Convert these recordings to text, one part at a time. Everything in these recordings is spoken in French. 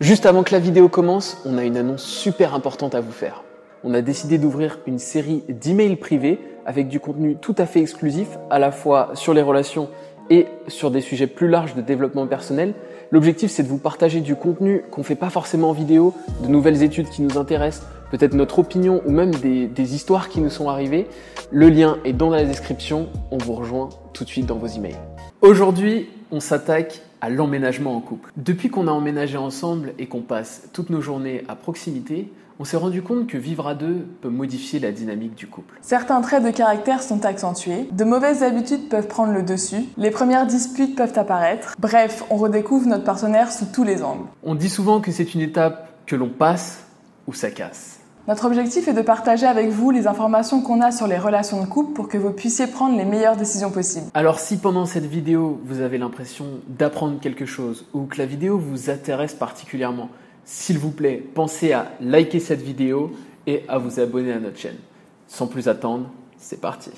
Juste avant que la vidéo commence, on a une annonce super importante à vous faire. On a décidé d'ouvrir une série d'emails privés avec du contenu tout à fait exclusif, à la fois sur les relations et sur des sujets plus larges de développement personnel. L'objectif, c'est de vous partager du contenu qu'on ne fait pas forcément en vidéo, de nouvelles études qui nous intéressent, peut-être notre opinion ou même des histoires qui nous sont arrivées. Le lien est dans la description, on vous rejoint tout de suite dans vos emails. Aujourd'hui, on s'attaque à l'emménagement en couple. Depuis qu'on a emménagé ensemble et qu'on passe toutes nos journées à proximité, on s'est rendu compte que vivre à deux peut modifier la dynamique du couple. Certains traits de caractère sont accentués, de mauvaises habitudes peuvent prendre le dessus, les premières disputes peuvent apparaître. Bref, on redécouvre notre partenaire sous tous les angles. On dit souvent que c'est une étape que l'on passe ou ça casse. Notre objectif est de partager avec vous les informations qu'on a sur les relations de couple pour que vous puissiez prendre les meilleures décisions possibles. Alors si pendant cette vidéo, vous avez l'impression d'apprendre quelque chose ou que la vidéo vous intéresse particulièrement, s'il vous plaît, pensez à liker cette vidéo et à vous abonner à notre chaîne. Sans plus attendre, c'est parti.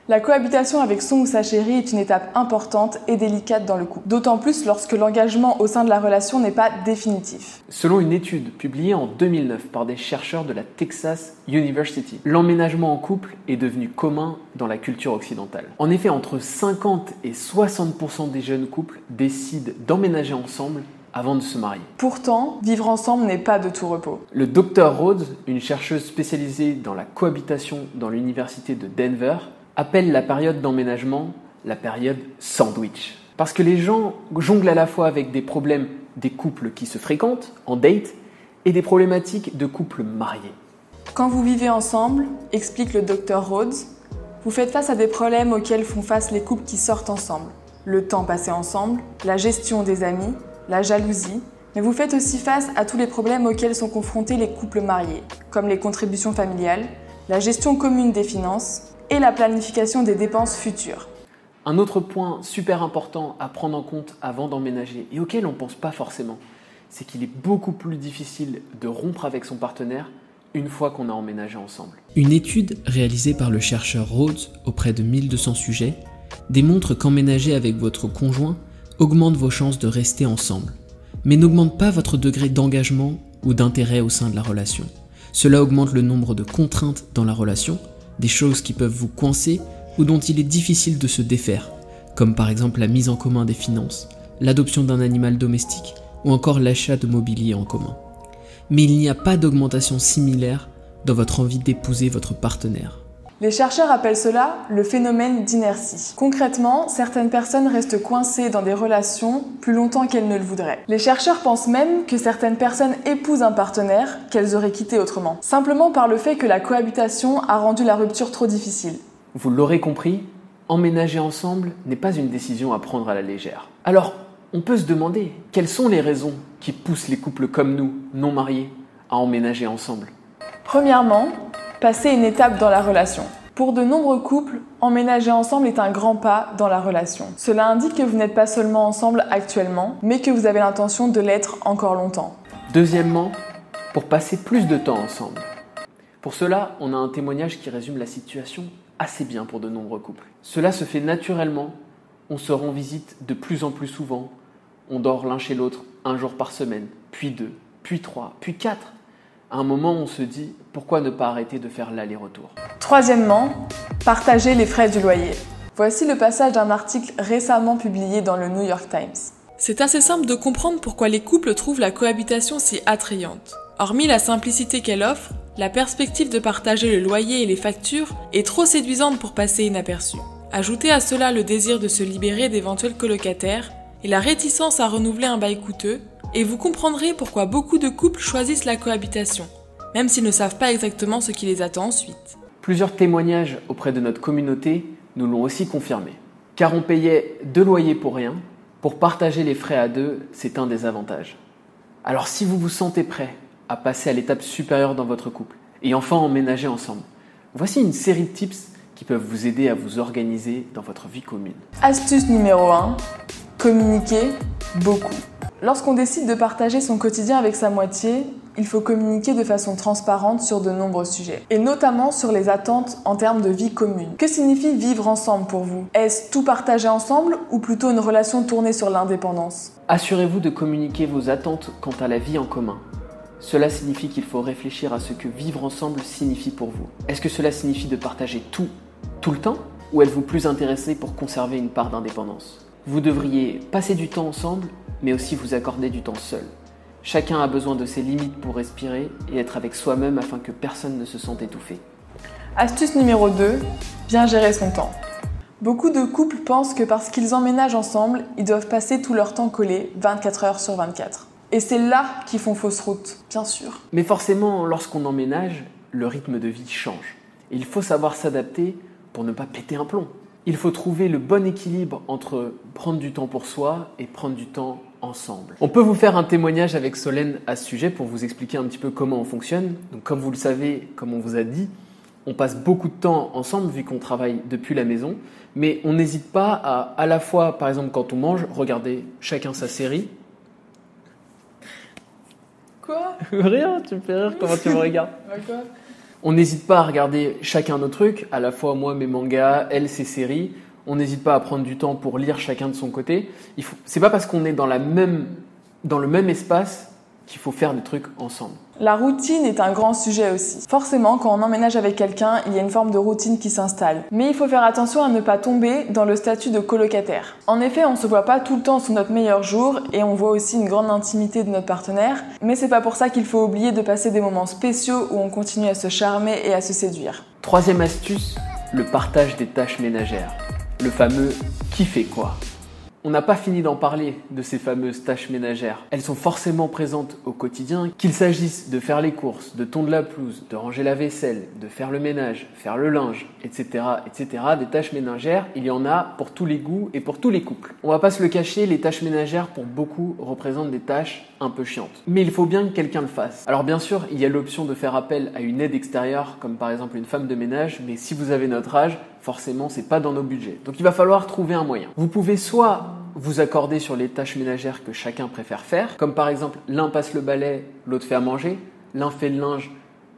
La cohabitation avec son ou sa chérie est une étape importante et délicate dans le couple, d'autant plus lorsque l'engagement au sein de la relation n'est pas définitif. Selon une étude publiée en 2009 par des chercheurs de la Texas University, l'emménagement en couple est devenu commun dans la culture occidentale. En effet, entre 50 et 60% des jeunes couples décident d'emménager ensemble avant de se marier. Pourtant, vivre ensemble n'est pas de tout repos. Le Dr Rhodes, une chercheuse spécialisée dans la cohabitation dans l'université de Denver, appelle la période d'emménagement la période sandwich. Parce que les gens jonglent à la fois avec des problèmes des couples qui se fréquentent, en date, et des problématiques de couples mariés. Quand vous vivez ensemble, explique le Dr Rhodes, vous faites face à des problèmes auxquels font face les couples qui sortent ensemble. Le temps passé ensemble, la gestion des amis, la jalousie, mais vous faites aussi face à tous les problèmes auxquels sont confrontés les couples mariés, comme les contributions familiales, la gestion commune des finances, et la planification des dépenses futures. Un autre point super important à prendre en compte avant d'emménager et auquel on ne pense pas forcément, c'est qu'il est beaucoup plus difficile de rompre avec son partenaire une fois qu'on a emménagé ensemble. Une étude réalisée par le chercheur Rhodes auprès de 1200 sujets démontre qu'emménager avec votre conjoint augmente vos chances de rester ensemble, mais n'augmente pas votre degré d'engagement ou d'intérêt au sein de la relation. Cela augmente le nombre de contraintes dans la relation, des choses qui peuvent vous coincer ou dont il est difficile de se défaire, comme par exemple la mise en commun des finances, l'adoption d'un animal domestique ou encore l'achat de mobilier en commun. Mais il n'y a pas d'augmentation similaire dans votre envie d'épouser votre partenaire. Les chercheurs appellent cela le phénomène d'inertie. Concrètement, certaines personnes restent coincées dans des relations plus longtemps qu'elles ne le voudraient. Les chercheurs pensent même que certaines personnes épousent un partenaire qu'elles auraient quitté autrement, simplement par le fait que la cohabitation a rendu la rupture trop difficile. Vous l'aurez compris, emménager ensemble n'est pas une décision à prendre à la légère. Alors, on peut se demander quelles sont les raisons qui poussent les couples comme nous, non mariés, à emménager ensemble. Premièrement, passer une étape dans la relation. Pour de nombreux couples, emménager ensemble est un grand pas dans la relation. Cela indique que vous n'êtes pas seulement ensemble actuellement, mais que vous avez l'intention de l'être encore longtemps. Deuxièmement, pour passer plus de temps ensemble. Pour cela, on a un témoignage qui résume la situation assez bien pour de nombreux couples. Cela se fait naturellement, on se rend visite de plus en plus souvent, on dort l'un chez l'autre un jour par semaine, puis 2, puis 3, puis 4. À un moment, on se dit, pourquoi ne pas arrêter de faire l'aller-retour ? Troisièmement, partager les frais du loyer. Voici le passage d'un article récemment publié dans le New York Times. C'est assez simple de comprendre pourquoi les couples trouvent la cohabitation si attrayante. Hormis la simplicité qu'elle offre, la perspective de partager le loyer et les factures est trop séduisante pour passer inaperçue. Ajoutez à cela le désir de se libérer d'éventuels colocataires et la réticence à renouveler un bail coûteux, et vous comprendrez pourquoi beaucoup de couples choisissent la cohabitation, même s'ils ne savent pas exactement ce qui les attend ensuite. Plusieurs témoignages auprès de notre communauté nous l'ont aussi confirmé. Car on payait 2 loyers pour rien, pour partager les frais à 2, c'est un des avantages. Alors si vous vous sentez prêt à passer à l'étape supérieure dans votre couple, et enfin emménager ensemble, voici une série de tips qui peuvent vous aider à vous organiser dans votre vie commune. Astuce numéro 1, communiquer beaucoup. Lorsqu'on décide de partager son quotidien avec sa moitié, il faut communiquer de façon transparente sur de nombreux sujets, et notamment sur les attentes en termes de vie commune. Que signifie vivre ensemble pour vous? Est-ce tout partager ensemble ou plutôt une relation tournée sur l'indépendance? Assurez-vous de communiquer vos attentes quant à la vie en commun. Cela signifie qu'il faut réfléchir à ce que vivre ensemble signifie pour vous. Est-ce que cela signifie de partager tout le temps, ou êtes-vous plus intéressé pour conserver une part d'indépendance? Vous devriez passer du temps ensemble, mais aussi vous accorder du temps seul. Chacun a besoin de ses limites pour respirer et être avec soi-même afin que personne ne se sente étouffé. Astuce numéro 2, bien gérer son temps. Beaucoup de couples pensent que parce qu'ils emménagent ensemble, ils doivent passer tout leur temps collés 24 heures sur 24. Et c'est là qu'ils font fausse route, bien sûr. Mais forcément, lorsqu'on emménage, le rythme de vie change. Et il faut savoir s'adapter pour ne pas péter un plomb. Il faut trouver le bon équilibre entre prendre du temps pour soi et prendre du temps ensemble. On peut vous faire un témoignage avec Solène à ce sujet pour vous expliquer un petit peu comment on fonctionne. Donc, comme vous le savez, comme on vous a dit, on passe beaucoup de temps ensemble vu qu'on travaille depuis la maison. Mais on n'hésite pas à la fois, par exemple, quand on mange, regarder chacun sa série. Quoi? Rien, tu me fais rire, comment tu me regardes? Quoi? On n'hésite pas à regarder chacun nos trucs, à la fois moi mes mangas, elle ses séries. On n'hésite pas à prendre du temps pour lire chacun de son côté. C'est pas parce qu'on est dans le même espace qu'il faut faire des trucs ensemble. La routine est un grand sujet aussi. Forcément, quand on emménage avec quelqu'un, il y a une forme de routine qui s'installe. Mais il faut faire attention à ne pas tomber dans le statut de colocataire. En effet, on ne se voit pas tout le temps sur notre meilleur jour et on voit aussi une grande intimité de notre partenaire. Mais c'est pas pour ça qu'il faut oublier de passer des moments spéciaux où on continue à se charmer et à se séduire. Troisième astuce, le partage des tâches ménagères. Le fameux « qui fait quoi ». On n'a pas fini d'en parler de ces fameuses tâches ménagères. Elles sont forcément présentes au quotidien, qu'il s'agisse de faire les courses, de tondre la pelouse, de ranger la vaisselle, de faire le ménage, faire le linge, etc., etc. Des tâches ménagères, il y en a pour tous les goûts et pour tous les couples. On va pas se le cacher, les tâches ménagères pour beaucoup représentent des tâches un peu chiantes. Mais il faut bien que quelqu'un le fasse. Alors bien sûr, il y a l'option de faire appel à une aide extérieure, comme par exemple une femme de ménage, mais si vous avez notre âge, forcément, c'est pas dans nos budgets. Donc il va falloir trouver un moyen. Vous pouvez soit vous accorder sur les tâches ménagères que chacun préfère faire, comme par exemple l'un passe le balai, l'autre fait à manger, l'un fait le linge,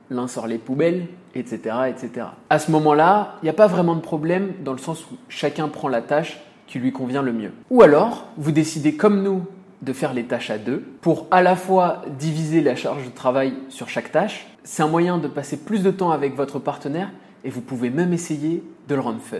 l'un sort les poubelles, etc., etc. À ce moment-là, il n'y a pas vraiment de problème dans le sens où chacun prend la tâche qui lui convient le mieux. Ou alors, vous décidez comme nous de faire les tâches à deux pour à la fois diviser la charge de travail sur chaque tâche. C'est un moyen de passer plus de temps avec votre partenaire et vous pouvez même essayer de le rendre fun.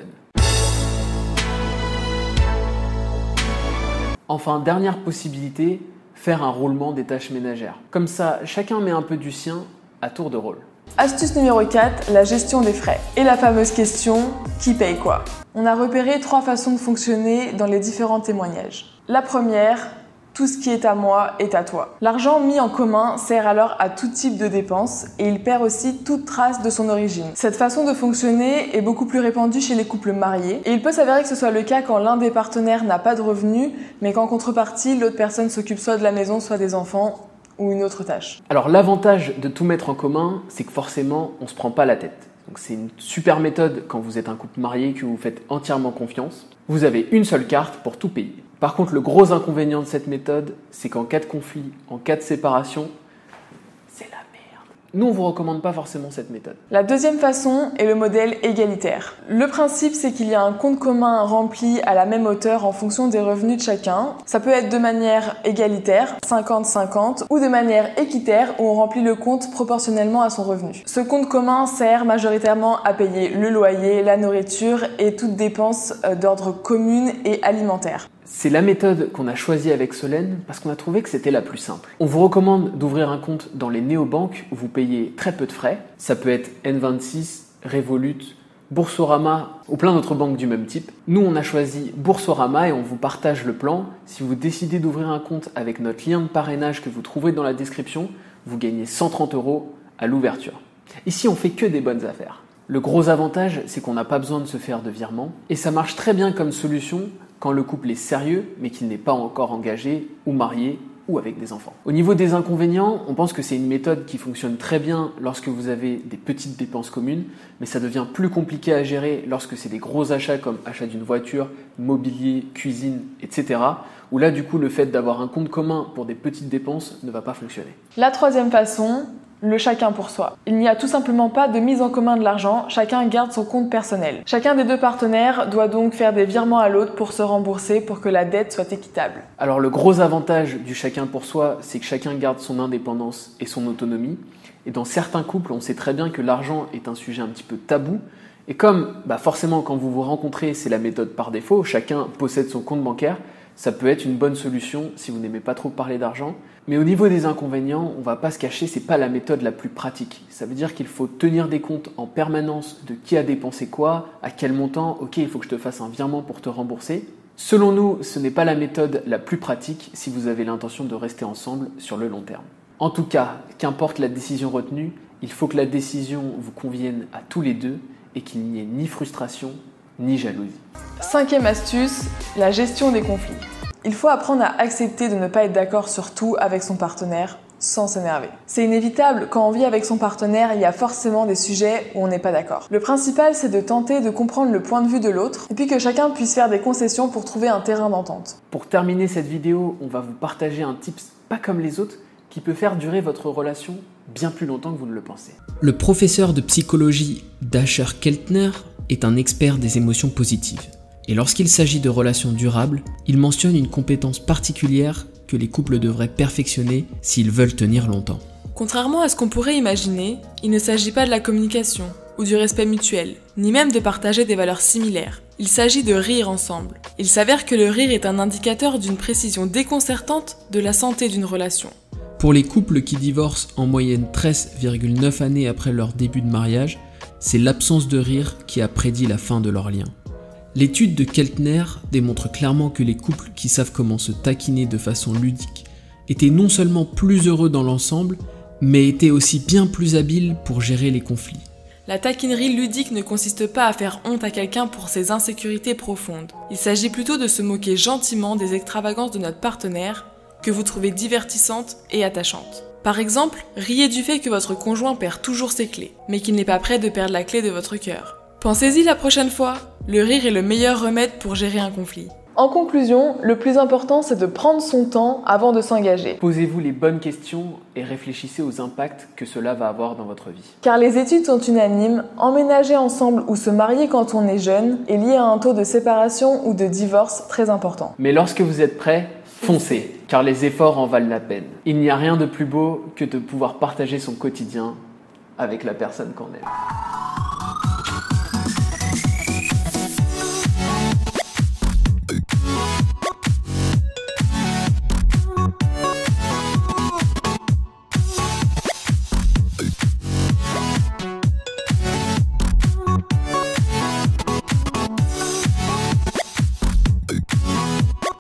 Enfin, dernière possibilité, faire un roulement des tâches ménagères. Comme ça, chacun met un peu du sien à tour de rôle. Astuce numéro 4, la gestion des frais. Et la fameuse question, qui paye quoi? On a repéré 3 façons de fonctionner dans les différents témoignages. La première, tout ce qui est à moi est à toi. L'argent mis en commun sert alors à tout type de dépenses et il perd aussi toute trace de son origine. Cette façon de fonctionner est beaucoup plus répandue chez les couples mariés et il peut s'avérer que ce soit le cas quand l'un des partenaires n'a pas de revenus mais qu'en contrepartie, l'autre personne s'occupe soit de la maison, soit des enfants ou une autre tâche. Alors l'avantage de tout mettre en commun, c'est que forcément, on ne se prend pas la tête. Donc c'est une super méthode quand vous êtes un couple marié que vous faites entièrement confiance. Vous avez une seule carte pour tout payer. Par contre, le gros inconvénient de cette méthode, c'est qu'en cas de conflit, en cas de séparation, c'est la merde. Nous, on ne vous recommande pas forcément cette méthode. La deuxième façon est le modèle égalitaire. Le principe, c'est qu'il y a un compte commun rempli à la même hauteur en fonction des revenus de chacun. Ça peut être de manière égalitaire, 50-50, ou de manière équitaire, où on remplit le compte proportionnellement à son revenu. Ce compte commun sert majoritairement à payer le loyer, la nourriture et toutes dépenses d'ordre commune et alimentaire. C'est la méthode qu'on a choisie avec Solène parce qu'on a trouvé que c'était la plus simple. On vous recommande d'ouvrir un compte dans les néobanques où vous payez très peu de frais. Ça peut être N26, Revolut, Boursorama ou plein d'autres banques du même type. Nous, on a choisi Boursorama et on vous partage le plan. Si vous décidez d'ouvrir un compte avec notre lien de parrainage que vous trouverez dans la description, vous gagnez 130 € à l'ouverture. Ici, on fait que des bonnes affaires. Le gros avantage, c'est qu'on n'a pas besoin de se faire de virement et ça marche très bien comme solution quand le couple est sérieux mais qu'il n'est pas encore engagé ou marié ou avec des enfants. Au niveau des inconvénients, on pense que c'est une méthode qui fonctionne très bien lorsque vous avez des petites dépenses communes, mais ça devient plus compliqué à gérer lorsque c'est des gros achats comme achat d'une voiture, mobilier, cuisine, etc. Où là, du coup, le fait d'avoir un compte commun pour des petites dépenses ne va pas fonctionner. La troisième façon, le chacun pour soi. Il n'y a tout simplement pas de mise en commun de l'argent, chacun garde son compte personnel. Chacun des deux partenaires doit donc faire des virements à l'autre pour se rembourser pour que la dette soit équitable. Alors le gros avantage du chacun pour soi, c'est que chacun garde son indépendance et son autonomie. Et dans certains couples, on sait très bien que l'argent est un sujet un petit peu tabou. Et comme forcément quand vous vous rencontrez, c'est la méthode par défaut, chacun possède son compte bancaire, ça peut être une bonne solution si vous n'aimez pas trop parler d'argent. Mais au niveau des inconvénients, on va pas se cacher, c'est pas la méthode la plus pratique. Ça veut dire qu'il faut tenir des comptes en permanence de qui a dépensé quoi, à quel montant, ok, il faut que je te fasse un virement pour te rembourser. Selon nous, ce n'est pas la méthode la plus pratique si vous avez l'intention de rester ensemble sur le long terme. En tout cas, qu'importe la décision retenue, il faut que la décision vous convienne à tous les deux et qu'il n'y ait ni frustration ni jalousie. Cinquième astuce, la gestion des conflits. Il faut apprendre à accepter de ne pas être d'accord sur tout avec son partenaire sans s'énerver. C'est inévitable, quand on vit avec son partenaire, il y a forcément des sujets où on n'est pas d'accord. Le principal, c'est de tenter de comprendre le point de vue de l'autre et puis que chacun puisse faire des concessions pour trouver un terrain d'entente. Pour terminer cette vidéo, on va vous partager un tips pas comme les autres qui peut faire durer votre relation bien plus longtemps que vous ne le pensez. Le professeur de psychologie Dasher Keltner est un expert des émotions positives. Et lorsqu'il s'agit de relations durables, il mentionne une compétence particulière que les couples devraient perfectionner s'ils veulent tenir longtemps. Contrairement à ce qu'on pourrait imaginer, il ne s'agit pas de la communication ou du respect mutuel, ni même de partager des valeurs similaires. Il s'agit de rire ensemble. Il s'avère que le rire est un indicateur d'une précision déconcertante de la santé d'une relation. Pour les couples qui divorcent en moyenne 13,9 années après leur début de mariage, c'est l'absence de rire qui a prédit la fin de leur lien. L'étude de Keltner démontre clairement que les couples qui savent comment se taquiner de façon ludique étaient non seulement plus heureux dans l'ensemble, mais étaient aussi bien plus habiles pour gérer les conflits. La taquinerie ludique ne consiste pas à faire honte à quelqu'un pour ses insécurités profondes. Il s'agit plutôt de se moquer gentiment des extravagances de notre partenaire, que vous trouvez divertissantes et attachantes. Par exemple, riez du fait que votre conjoint perd toujours ses clés, mais qu'il n'est pas prêt de perdre la clé de votre cœur. Pensez-y la prochaine fois, le rire est le meilleur remède pour gérer un conflit. En conclusion, le plus important c'est de prendre son temps avant de s'engager. Posez-vous les bonnes questions et réfléchissez aux impacts que cela va avoir dans votre vie. Car les études sont unanimes, emménager ensemble ou se marier quand on est jeune est lié à un taux de séparation ou de divorce très important. Mais lorsque vous êtes prêt, foncez, car les efforts en valent la peine. Il n'y a rien de plus beau que de pouvoir partager son quotidien avec la personne qu'on aime.